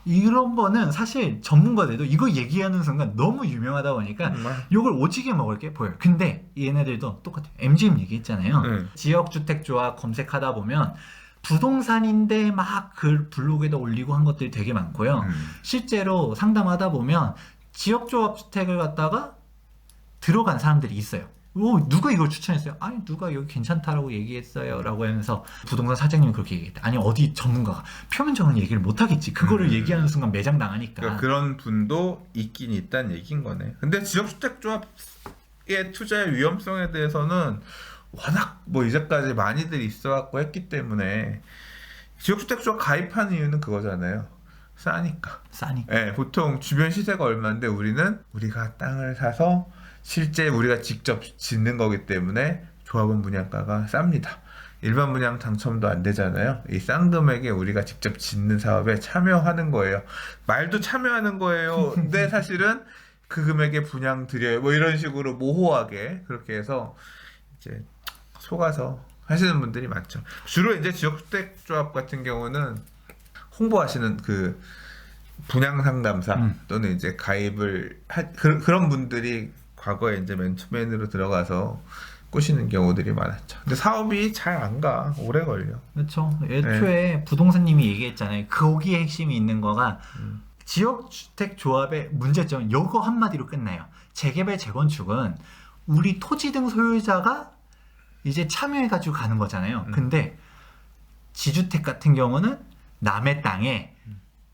이런 거는 사실 전문가들도 이거 얘기하는 순간 너무 유명하다 보니까 욕을 오지게 먹을 게 보여요. 근데 얘네들도 똑같아요. MGM 얘기했잖아요. 지역주택조합 검색하다 보면 부동산인데 막 글 블로그에다 올리고 한 것들이 되게 많고요. 실제로 상담하다 보면 지역조합 주택을 갖다가 들어간 사람들이 있어요. 누가 이걸 추천했어요? 아니 누가 여기 괜찮다라고 얘기했어요 라고 하면서 부동산 사장님이 그렇게 얘기했다. 아니 어디 전문가가 표면적인 얘기를 못하겠지. 그거를 얘기하는 순간 매장 당하니까. 그러니까 그런 분도 있긴 있다는 얘기인 거네. 근데 지역주택조합의 투자의 위험성에 대해서는 워낙 뭐 이제까지 많이들 있어갖고 했기 때문에 지역주택조합 가입하는 이유는 그거잖아요. 싸니까. 네, 보통 주변 시세가 얼마인데 우리가 땅을 사서 실제 우리가 직접 짓는 거기 때문에 조합원 분양가가 쌉니다. 일반 분양 당첨도 안 되잖아요. 이 싼 금액에 우리가 직접 짓는 사업에 참여하는 거예요. 말도 참여하는 거예요. 근데 사실은 그 금액에 분양 드려요. 뭐 이런 식으로 모호하게 그렇게 해서 이제 속아서 하시는 분들이 많죠. 주로 이제 지역주택조합 같은 경우는 홍보하시는 그 분양 상담사 또는 이제 가입을 그런 분들이 과거에 이제 맨투맨으로 들어가서 꼬시는 경우들이 많았죠. 근데 사업이 잘 안 가. 오래 걸려. 그렇죠. 애초에 부동산님이 얘기했잖아요. 거기에 핵심이 있는 거가 지역주택 조합의 문제점은 요거 한마디로 끝나요. 재개발 재건축은 우리 토지 등 소유자가 이제 참여해가지고 가는 거잖아요. 근데 지주택 같은 경우는 남의 땅에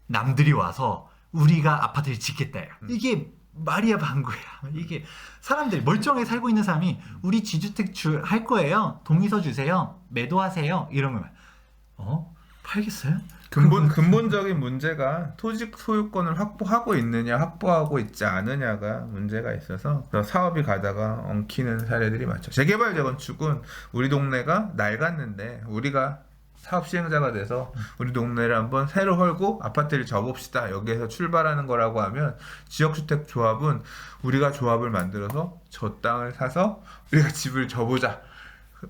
남들이 와서 우리가 아파트를 짓겠다요. 이게 말이야 방구야. 이게 사람들이 멀쩡하게 살고 있는 사람이 우리 지주택 할 거예요. 동의서 주세요. 매도하세요. 이러면 팔겠어요? 근본적인 문제가 토지 소유권을 확보하고 있느냐 확보하고 있지 않느냐가 문제가 있어서 사업이 가다가 엉키는 사례들이 많죠. 재개발 재건축은 우리 동네가 낡았는데 우리가 사업 시행자가 돼서 우리 동네를 한번 새로 헐고 아파트를 접읍시다. 여기에서 출발하는 거라고 하면 지역주택 조합은 우리가 조합을 만들어서 저 땅을 사서 우리가 집을 접보자.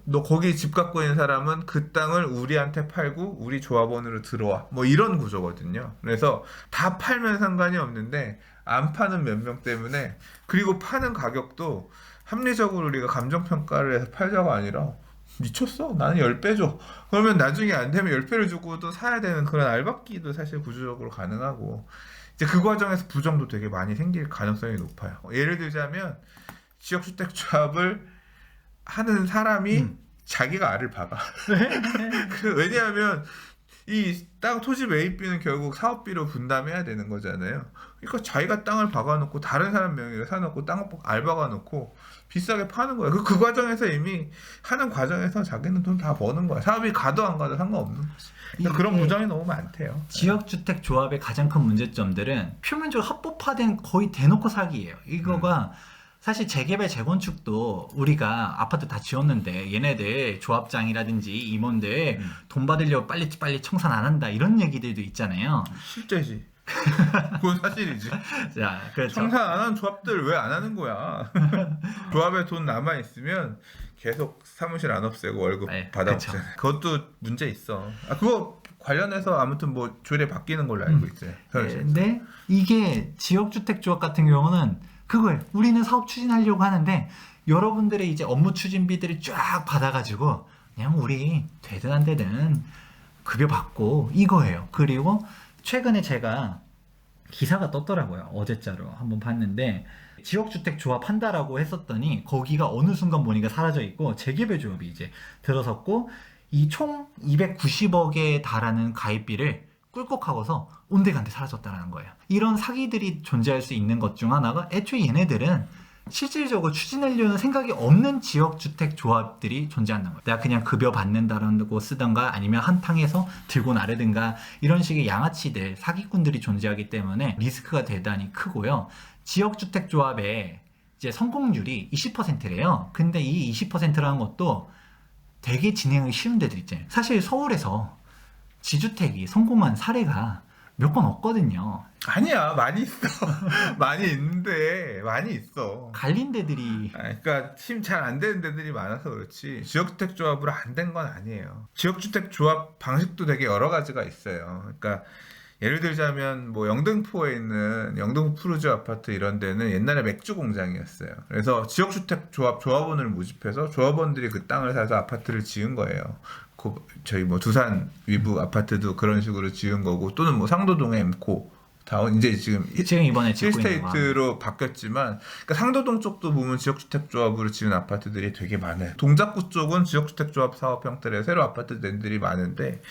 너 거기 집 갖고 있는 사람은 그 땅을 우리한테 팔고 우리 조합원으로 들어와. 뭐 이런 구조거든요. 그래서 다 팔면 상관이 없는데 안 파는 몇 명 때문에, 그리고 파는 가격도 합리적으로 우리가 감정평가를 해서 팔자가 아니라 미쳤어? 나는 10배 줘. 그러면 나중에 안 되면 10배를 주고도 사야 되는 그런 알박기도 사실 구조적으로 가능하고, 이제 그 과정에서 부정도 되게 많이 생길 가능성이 높아요. 예를 들자면 지역주택조합을 하는 사람이 자기가 알을 박아. 왜냐하면 이 땅 토지 매입비는 결국 사업비로 분담해야 되는 거잖아요. 그러니까 자기가 땅을 박아놓고 다른 사람 명의로 사놓고 땅을 알 박아놓고 비싸게 파는 거예요. 그 과정에서 이미 하는 과정에서 자기는 돈 다 버는 거야. 사업이 가도 안 가도 상관없는 거지. 그러니까 그런 부정이 너무 많대요. 지역주택 조합의 가장 큰 문제점들은 표면적으로 합법화된 거의 대놓고 사기예요. 이거가 사실 재개발 재건축도 우리가 아파트 다 지었는데 얘네들 조합장이라든지 임원들 돈 받으려고 빨리 청산 안 한다 이런 얘기들도 있잖아요. 실제지. 그건 사실이지. 자, 그렇죠. 청산 안 하는 조합들 왜 안 하는 거야? 조합에 돈 남아 있으면 계속 사무실 안 없애고 월급 네, 받아먹잖아. 그것도 문제 있어. 그거 관련해서 아무튼 뭐 조례 바뀌는 걸로 알고 있어요. 근데 이게 지역주택조합 같은 경우는 그거예요. 우리는 사업 추진하려고 하는데 여러분들의 이제 업무 추진비들을 쫙 받아가지고 그냥 우리 되든 안 되든 급여 받고 이거예요. 그리고 최근에 제가 기사가 떴더라고요. 어제자로 한번 봤는데 지역주택 조합 한다라고 했었더니 거기가 어느 순간 보니까 사라져 있고 재개발 조합이 이제 들어섰고 이 총 290억에 달하는 가입비를 꿀꺽하고서 온데간데 사라졌다는 거예요. 이런 사기들이 존재할 수 있는 것 중 하나가 애초에 얘네들은 실질적으로 추진하려는 생각이 없는 지역주택 조합들이 존재한다는 거예요. 내가 그냥 급여 받는다라고 쓰던가 아니면 한탕해서 들고 나르든가 이런 식의 양아치들, 사기꾼들이 존재하기 때문에 리스크가 대단히 크고요. 지역주택 조합의 이제 성공률이 20%래요. 근데 이 20%라는 것도 되게 진행하기 쉬운 데들 있잖아요. 사실 서울에서 지주택이 성공한 사례가 몇 건 없거든요. 아니야, 많이 있어. 많이 있는데 많이 있어. 갈린 데들이 그러니까 팀 잘 안 되는 데들이 많아서 그렇지 지역주택 조합으로 안 된 건 아니에요. 지역주택 조합 방식도 되게 여러 가지가 있어요. 그러니까 예를 들자면 뭐 영등포에 있는 영등포 푸르지 아파트 이런 데는 옛날에 맥주 공장이었어요. 그래서 지역주택 조합원을 모집해서 조합원들이 그 땅을 사서 아파트를 지은 거예요. 저희 뭐 두산 위브 아파트도 그런 식으로 지은 거고 또는 뭐 상도동의 엠코 다운 이제 지금 이번에 짓고 있는 힐스테이트로 바뀌었지만 그러니까 상도동 쪽도 보면 지역주택조합으로 지은 아파트들이 되게 많아요. 동작구 쪽은 지역주택조합 사업 형태로 새로 아파트 낸 데들이 많은데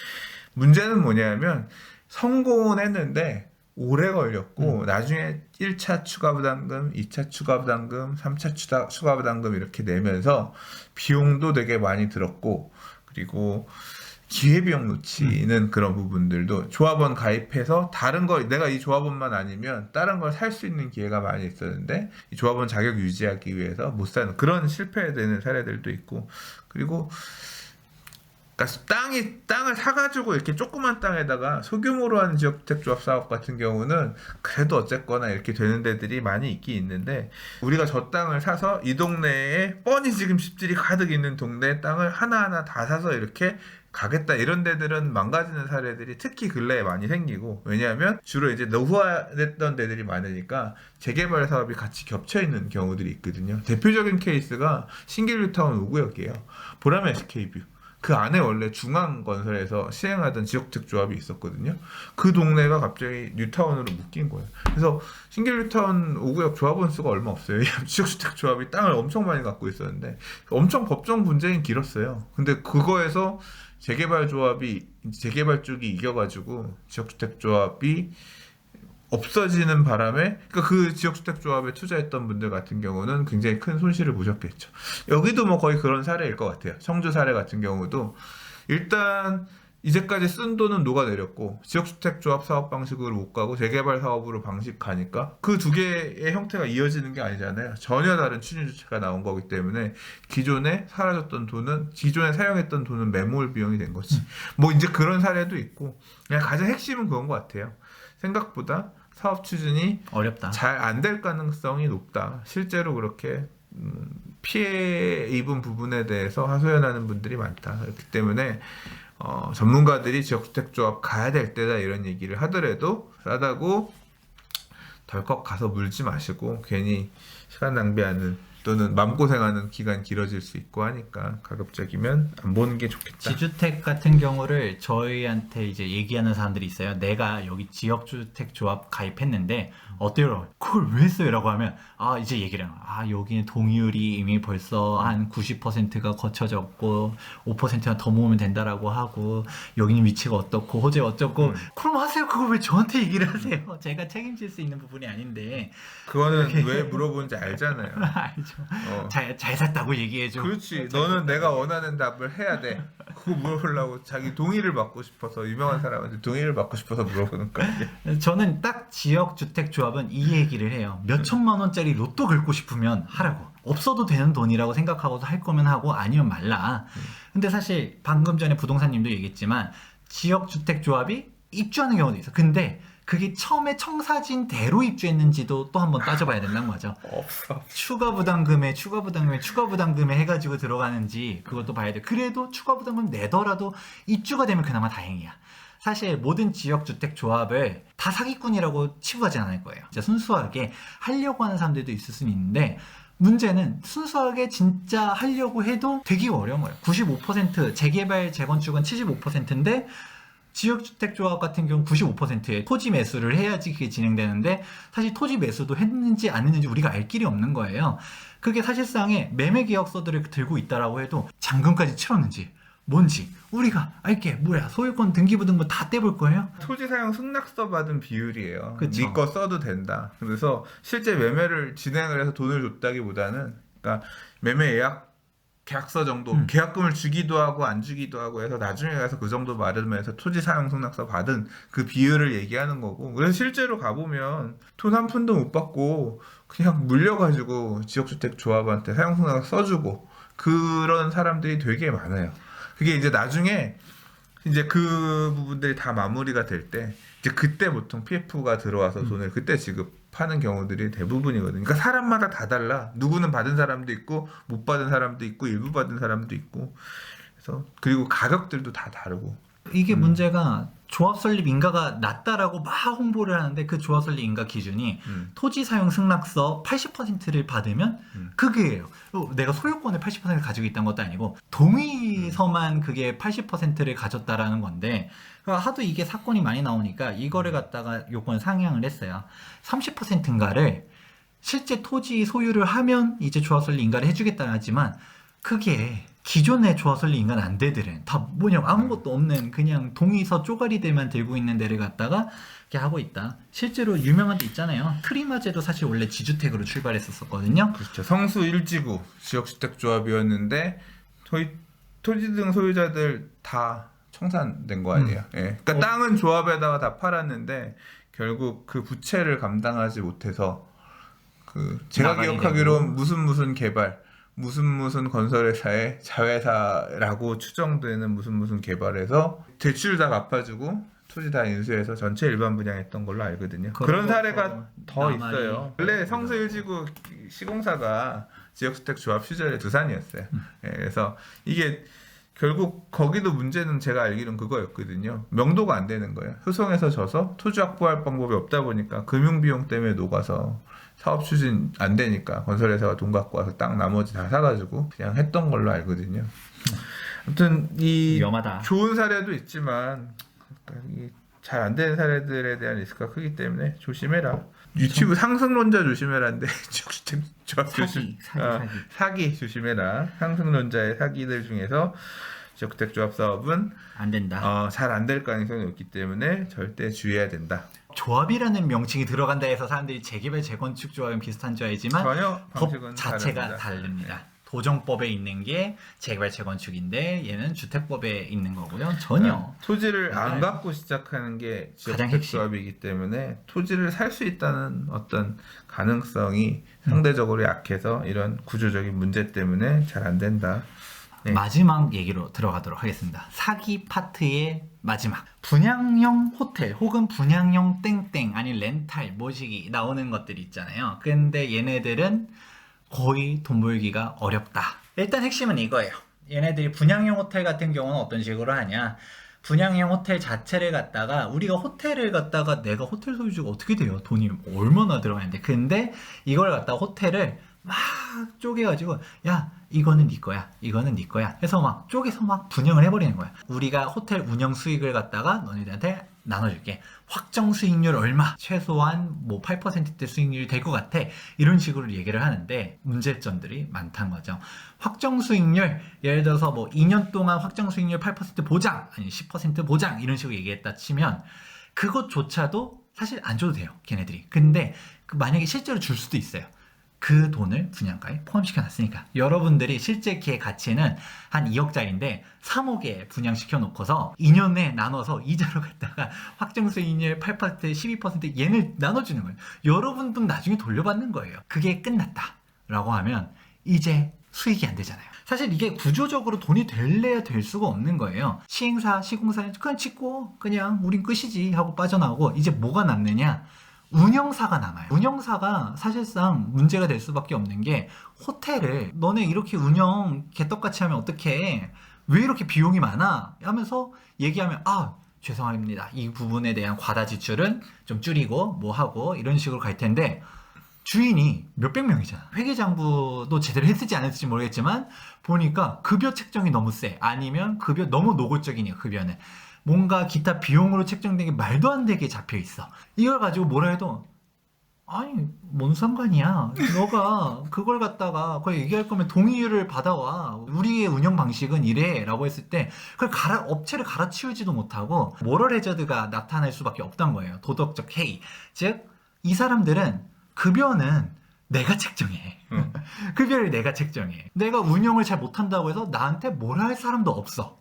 문제는 뭐냐면 성공은 했는데 오래 걸렸고 나중에 1차 추가부담금, 2차 추가부담금, 3차 추가부담금 이렇게 내면서 비용도 되게 많이 들었고 그리고 기회비용 놓치는 그런 부분들도 조합원 가입해서 다른 거 내가 이 조합원만 아니면 다른 걸 살 수 있는 기회가 많이 있었는데 이 조합원 자격 유지하기 위해서 못 사는 그런 실패되는 사례들도 있고 그리고 그러니까 땅을 사가지고 이렇게 조그만 땅에다가 소규모로 하는 지역주택조합 사업 같은 경우는 그래도 어쨌거나 이렇게 되는 데들이 많이 있긴 있는데 우리가 저 땅을 사서 이 동네에 뻔히 지금 집들이 가득 있는 동네 땅을 하나하나 다 사서 이렇게 가겠다 이런 데들은 망가지는 사례들이 특히 근래에 많이 생기고 왜냐하면 주로 이제 노후화됐던 데들이 많으니까 재개발 사업이 같이 겹쳐 있는 경우들이 있거든요. 대표적인 케이스가 신길뉴타운 5구역이에요. 보라매 SK뷰. 그 안에 원래 중앙건설에서 시행하던 지역주택 조합이 있었거든요. 그 동네가 갑자기 뉴타운으로 묶인 거예요. 그래서 신길뉴타운 5구역 조합원 수가 얼마 없어요. 지역주택 조합이 땅을 엄청 많이 갖고 있었는데 엄청 법정 분쟁이 길었어요. 근데 그거에서 재개발 쪽이 이겨가지고 지역주택 조합이 없어지는 바람에 그러니까 그 지역주택 조합에 투자했던 분들 같은 경우는 굉장히 큰 손실을 보셨겠죠. 여기도 뭐 거의 그런 사례일 것 같아요. 청주 사례 같은 경우도 일단 이제까지 쓴 돈은 녹아내렸고 지역주택 조합 사업 방식으로 못 가고 재개발 사업으로 방식 가니까 그 두 개의 형태가 이어지는 게 아니잖아요. 전혀 다른 추진 주체가 나온 거기 때문에 기존에 사용했던 돈은 매몰 비용이 된 거지. 뭐 이제 그런 사례도 있고 그냥 가장 핵심은 그건 것 같아요. 생각보다 사업 추진이 어렵다. 잘 안 될 가능성이 높다. 실제로 그렇게 피해 입은 부분에 대해서 하소연하는 분들이 많다. 그렇기 때문에 전문가들이 지역주택조합 가야 될 때다 이런 얘기를 하더라도 싸다고 덜컥 가서 물지 마시고 괜히 시간 낭비하는 또는 마음고생하는 기간 길어질 수 있고 하니까 가급적이면 안 보는 게 좋겠다. 지주택 같은 경우를 저희한테 이제 얘기하는 사람들이 있어요. 내가 여기 지역주택 조합 가입했는데 어때요? 그걸 왜 했어요? 라고 하면 이제 얘기를 해요. 여기는 동의율이 이미 벌써 한 90%가 거쳐졌고 5%만 더 모으면 된다라고 하고 여기는 위치가 어떻고 호재 어쩌고 그럼 하세요. 그걸 왜 저한테 얘기를 하세요? 제가 책임질 수 있는 부분이 아닌데 그거는 왜 물어보는지 알잖아요. 알죠. 잘 샀다고 얘기해줘. 그렇지. 너는 내가 원하는 답을 해야 돼. 그거 물어보려고 자기 동의를 받고 싶어서 유명한 사람한테 동의를 받고 싶어서 물어보는 거야. 저는 딱 지역주택 조합 주택조합은 이 얘기를 해요. 몇 천만 원짜리 로또 긁고 싶으면 하라고. 없어도 되는 돈이라고 생각하고서 할 거면 하고 아니면 말라. 근데 사실 방금 전에 부동산님도 얘기했지만 지역주택조합이 입주하는 경우도 있어. 근데 그게 처음에 청사진대로 입주했는지도 또 한번 따져봐야 된다는 거죠. 없어. 추가 부담금에 해가지고 들어가는지 그것도 봐야 돼. 그래도 추가 부담금 내더라도 입주가 되면 그나마 다행이야. 사실 모든 지역주택조합을 다 사기꾼이라고 치부하진 않을 거예요. 진짜 순수하게 하려고 하는 사람들도 있을 수는 있는데 문제는 순수하게 진짜 하려고 해도 되게 어려운 거예요. 95% 재개발 재건축은 75%인데 지역주택조합 같은 경우는 95%의 토지 매수를 해야지 그게 진행되는데 사실 토지 매수도 했는지 안 했는지 우리가 알 길이 없는 거예요. 그게 사실상의 매매계약서들을 들고 있다라고 해도 잔금까지 치렀는지 뭔지 우리가 알게 뭐야 소유권 등기부등본 다 떼볼 거예요? 토지 사용 승낙서 받은 비율이에요. 그쵸. 네 거 써도 된다. 그래서 실제 매매를 진행을 해서 돈을 줬다기보다는 그러니까 매매 예약 계약서 정도 계약금을 주기도 하고 안 주기도 하고 해서 나중에 가서 그 정도 마련해서 토지 사용 승낙서 받은 그 비율을 얘기하는 거고 그래서 실제로 가보면 돈 한 푼도 못 받고 그냥 물려가지고 지역주택 조합한테 사용 승낙서 써주고 그런 사람들이 되게 많아요. 그게 이제 나중에 이제 그 부분들이 다 마무리가 될 때 이제 그때 보통 PF가 들어와서 돈을 그때 지급하는 경우들이 대부분이거든요. 그러니까 사람마다 다 달라. 누구는 받은 사람도 있고 못 받은 사람도 있고 일부 받은 사람도 있고. 그래서 그리고 가격들도 다 다르고. 이게 문제가 조합 설립 인가가 낮다라고 막 홍보를 하는데 그 조합 설립 인가 기준이 토지 사용 승낙서 80%를 받으면 그게예요. 내가 소유권을 80% 가지고 있다는 것도 아니고 동의서만 그게 80%를 가졌다라는 건데 하도 이게 사건이 많이 나오니까 이거를 갖다가 요건을 상향을 했어요. 30%인가를 실제 토지 소유를 하면 이제 조합 설립 인가를 해주겠다 하지만 그게 기존의 조합 설립 인간 안 되들은 다 뭐냐고 아무것도 없는 그냥 동의서 쪼가리들만 들고 있는 데를 갖다가 이렇게 하고 있다. 실제로 유명한 데 있잖아요. 트리마제도 사실 원래 지주택으로 출발했었거든요. 그렇죠. 성수 1지구 지역주택조합이었는데 토지 등 소유자들 다 청산된 거 아니에요. 예. 그러니까 땅은 조합에다가 다 팔았는데 결국 그 부채를 감당하지 못해서 그 제가 나가게 기억하기로는 무슨 개발 무슨 건설회사의 자회사라고 추정되는 무슨 개발해서 대출 다 갚아주고 토지 다 인수해서 전체 일반 분양했던 걸로 알거든요. 그런 사례가 더 있어요. 원래 성수 1지구 시공사가 지역주택 조합 시절의 두산이었어요. 예, 그래서 이게 결국 거기도 문제는 제가 알기로는 그거였거든요. 명도가 안 되는 거예요. 소송에서 져서 토지 확보할 방법이 없다 보니까 금융비용 때문에 녹아서 사업 추진 안 되니까 건설회사가 돈 갖고 와서 땅 나머지 다 사가지고 그냥 했던 걸로 알거든요. 아무튼 이 위험하다. 좋은 사례도 있지만 잘 안 되는 사례들에 대한 리스크가 크기 때문에 조심해라. 유튜브 상승론자 조심해라인데 지역주택 조합 조심. 사기 조심해라. 상승론자의 사기들 중에서 지역주택 조합 사업은 안 된다. 잘 안 될 가능성이 높기 때문에 절대 주의해야 된다. 조합이라는 명칭이 들어간다 해서 사람들이 재개발 재건축 조합은 비슷한 줄 알지만 전혀 법 방식은 자체가 다릅니다. 도정법에 있는 게 재개발 재건축인데 얘는 주택법에 있는 거고요. 전혀 토지를 안 네. 갖고 시작하는 게 가장 지역주택 핵심. 조합이기 때문에 토지를 살 수 있다는 어떤 가능성이 상대적으로 약해서 이런 구조적인 문제 때문에 잘 안 된다. 네. 마지막 얘기로 들어가도록 하겠습니다. 사기 파트의 마지막. 분양형 호텔 혹은 분양형 땡땡 아니 렌탈 모시기 나오는 것들이 있잖아요. 근데 얘네들은 거의 돈 벌기가 어렵다. 일단 핵심은 이거예요. 얘네들이 분양형 호텔 같은 경우는 어떤 식으로 하냐. 분양형 호텔 자체를 갖다가 우리가 호텔을 갖다가 내가 호텔 소유주가 어떻게 돼요? 돈이 얼마나 들어가는데. 근데 이걸 갖다가 호텔을 막 쪼개가지고 야 이거는 네 거야 이거는 네 거야 해서 막 쪼개서 막 분양을 해버리는 거야. 우리가 호텔 운영 수익을 갖다가 너네들한테 나눠줄게. 확정 수익률 얼마 최소한 뭐 8%대 수익률이 될 것 같아 이런 식으로 얘기를 하는데 문제점들이 많다는 거죠. 확정 수익률 예를 들어서 뭐 2년 동안 확정 수익률 8% 보장 아니 10% 보장 이런 식으로 얘기했다 치면 그것조차도 사실 안 줘도 돼요 걔네들이. 근데 만약에 실제로 줄 수도 있어요. 그 돈을 분양가에 포함시켜 놨으니까 여러분들이 실제 기의 가치는 한 2억짜리인데 3억에 분양시켜 놓고서 2년 내에 나눠서 이자로 갖다가 확정 수익률 8%, 12% 얘를 나눠주는 거예요. 여러분도 나중에 돌려받는 거예요. 그게 끝났다 라고 하면 이제 수익이 안 되잖아요. 사실 이게 구조적으로 돈이 될래야 될 수가 없는 거예요. 시행사, 시공사는 그냥 짓고 그냥 우린 끝이지 하고 빠져나오고 이제 뭐가 남느냐? 운영사가 남아요. 운영사가 사실상 문제가 될 수밖에 없는 게 호텔을 너네 이렇게 운영 개떡같이 하면 어떡해? 왜 이렇게 비용이 많아? 하면서 얘기하면 죄송합니다. 이 부분에 대한 과다 지출은 좀 줄이고 뭐 하고 이런 식으로 갈 텐데 주인이 몇백 명이잖아. 회계장부도 제대로 했을지 안 했을지 모르겠지만 보니까 급여 책정이 너무 세. 아니면 급여 너무 노골적이냐 급여는. 뭔가 기타 비용으로 책정된 게 말도 안 되게 잡혀 있어. 이걸 가지고 뭐라 해도 아니 뭔 상관이야. 너가 그걸 갖다가 거의 얘기할 거면 동의를 받아와. 우리의 운영 방식은 이래 라고 했을 때 그걸 업체를 갈아치우지도 못하고 모럴 해저드가 나타날 수밖에 없단 거예요. 도덕적 해이. 즉 이 사람들은 급여는 내가 책정해. 급여를 내가 책정해. 내가 운영을 잘 못한다고 해서 나한테 뭐라 할 사람도 없어.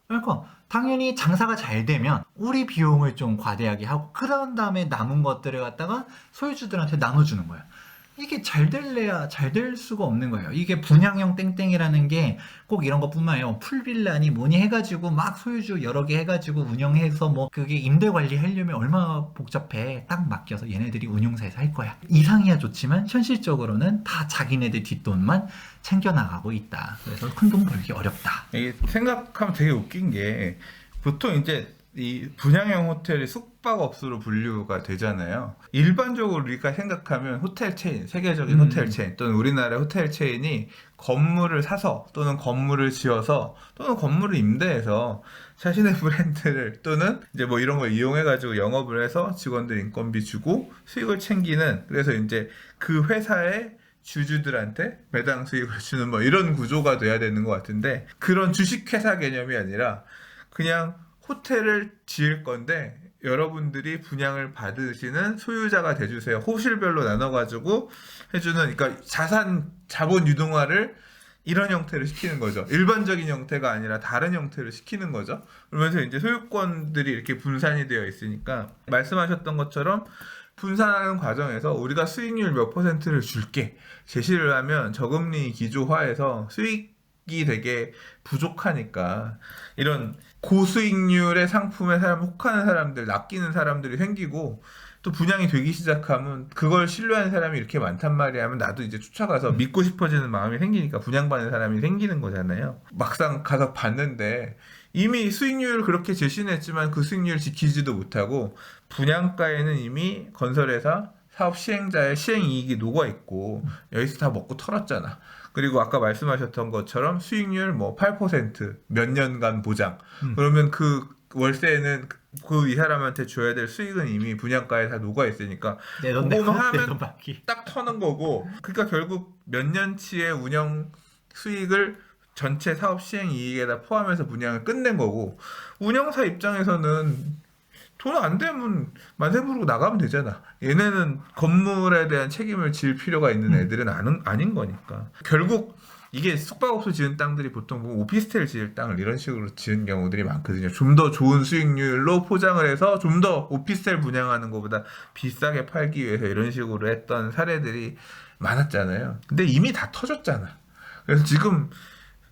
그러니까 당연히 장사가 잘 되면 우리 비용을 좀 과대하게 하고 그런 다음에 남은 것들을 갖다가 소유주들한테 나눠주는 거야. 이게 잘 될래야 잘 될 수가 없는 거예요. 이게 분양형 땡땡이라는 게 꼭 이런 것뿐만 아니라 풀빌라니 뭐니 해가지고 막 소유주 여러 개 해가지고 운영해서 뭐 그게 임대 관리 하려면 얼마나 복잡해. 딱 맡겨서 얘네들이 운용사에서 할 거야. 이상이야 좋지만 현실적으로는 다 자기네들 뒷돈만 챙겨나가고 있다. 그래서 큰 돈 벌기 어렵다. 이게 생각하면 되게 웃긴 게 보통 이제 이 분양형 호텔이 숙박업소로 분류가 되잖아요. 일반적으로 우리가 생각하면 호텔 체인, 세계적인 호텔 체인 또는 우리나라 호텔 체인이 건물을 사서 또는 건물을 지어서 또는 건물을 임대해서 자신의 브랜드를 또는 이제 뭐 이런 걸 이용해가지고 영업을 해서 직원들 인건비 주고 수익을 챙기는, 그래서 이제 그 회사의 주주들한테 배당 수익을 주는 뭐 이런 구조가 돼야 되는 것 같은데, 그런 주식회사 개념이 아니라 그냥 호텔을 지을 건데 여러분들이 분양을 받으시는 소유자가 돼주세요. 호실별로 나눠가지고 해주는, 그러니까 자본 유동화를 이런 형태로 시키는 거죠. 일반적인 형태가 아니라 다른 형태로 시키는 거죠. 그러면서 이제 소유권들이 이렇게 분산이 되어 있으니까 말씀하셨던 것처럼 분산하는 과정에서 우리가 수익률 몇 %를 줄게 제시를 하면 저금리 기조화에서 수익이 되게 부족하니까 이런 고수익률의 상품에 혹하는 사람들, 낚이는 사람들이 생기고, 또 분양이 되기 시작하면 그걸 신뢰하는 사람이 이렇게 많단 말이야 하면 나도 이제 쫓아가서 믿고 싶어지는 마음이 생기니까 분양받는 사람이 생기는 거잖아요. 막상 가서 봤는데 이미 수익률을 그렇게 제시는 했지만 그 수익률을 지키지도 못하고 분양가에는 이미 건설회사, 사업 시행자의 시행이익이 녹아있고 여기서 다 먹고 털었잖아. 그리고 아까 말씀하셨던 것처럼 수익률 뭐 8% 몇 년간 보장. 그러면 그 월세는 그 이 사람한테 줘야 될 수익은 이미 분양가에 다 녹아 있으니까 그거만 하면 딱 터는 거고. 그러니까 결국 몇 년치의 운영 수익을 전체 사업 시행 이익에다 포함해서 분양을 끝낸 거고, 운영사 입장에서는 돈 안 되면 만세 부르고 나가면 되잖아. 얘네는 건물에 대한 책임을 질 필요가 있는 애들은 아닌 거니까. 결국 이게 숙박업소 지은 땅들이 보통 보면 오피스텔 지을 땅을 이런 식으로 지은 경우들이 많거든요. 좀 더 좋은 수익률로 포장을 해서 좀 더 오피스텔 분양하는 것보다 비싸게 팔기 위해서 이런 식으로 했던 사례들이 많았잖아요. 근데 이미 다 터졌잖아. 그래서 지금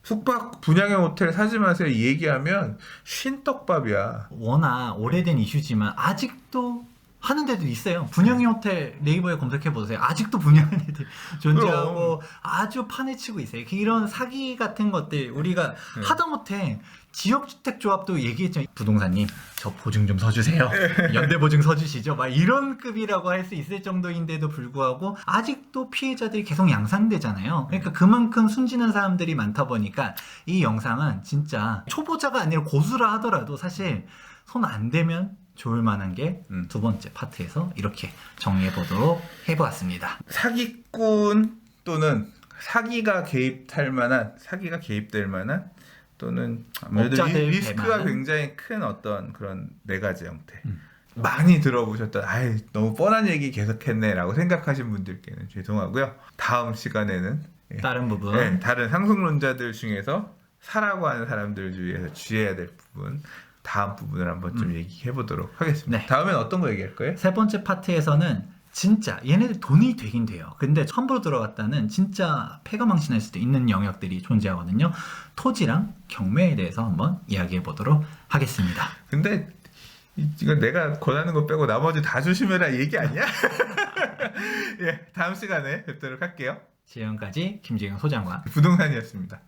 숙박 분양형 호텔 사지 마세요 이 얘기하면 쉰떡밥이야. 워낙 오래된 이슈지만 아직도 하는 데도 있어요. 분양형 호텔 네이버에 검색해보세요. 아직도 분양하는 애들 존재하고 아주 판을 치고 있어요. 이런 사기 같은 것들 우리가 하다못해 지역주택조합도 얘기했죠. 부동산님 저 보증 좀 서주세요. 연대보증 서주시죠. 막 이런 급이라고 할 수 있을 정도인데도 불구하고 아직도 피해자들이 계속 양산되잖아요. 그러니까 그만큼 순진한 사람들이 많다 보니까 이 영상은 진짜 초보자가 아니라 고수라 하더라도 사실 손 안 대면 좋을 만한 게 두 번째 파트에서 이렇게 정리해 보도록 해보았습니다. 사기꾼 또는 사기가 개입될 만한 또는 아무래도 리스크가 굉장히 큰 어떤 그런 네 가지 형태. 많이 들어보셨던 아이 너무 뻔한 얘기 계속했네라고 생각하신 분들께는 죄송하고요. 다음 시간에는 다른 부분. 네, 다른 상속론자들 중에서 사라고 하는 사람들 중에서 주의해야 될 부분 다음 부분을 한번 좀 얘기해 보도록 하겠습니다. 네. 다음엔 어떤 거 얘기할 거예요? 세 번째 파트에서는 진짜 얘네들 돈이 되긴 돼요. 근데 함부로 들어갔다는 진짜 폐가 망신할 수도 있는 영역들이 존재하거든요. 토지랑 경매에 대해서 한번 이야기해 보도록 하겠습니다. 근데 이거 내가 권하는 거 빼고 나머지 다 조심해라 얘기 아니야? 예, 다음 시간에 뵙도록 할게요. 지금까지 김재경 소장과 부동산이었습니다.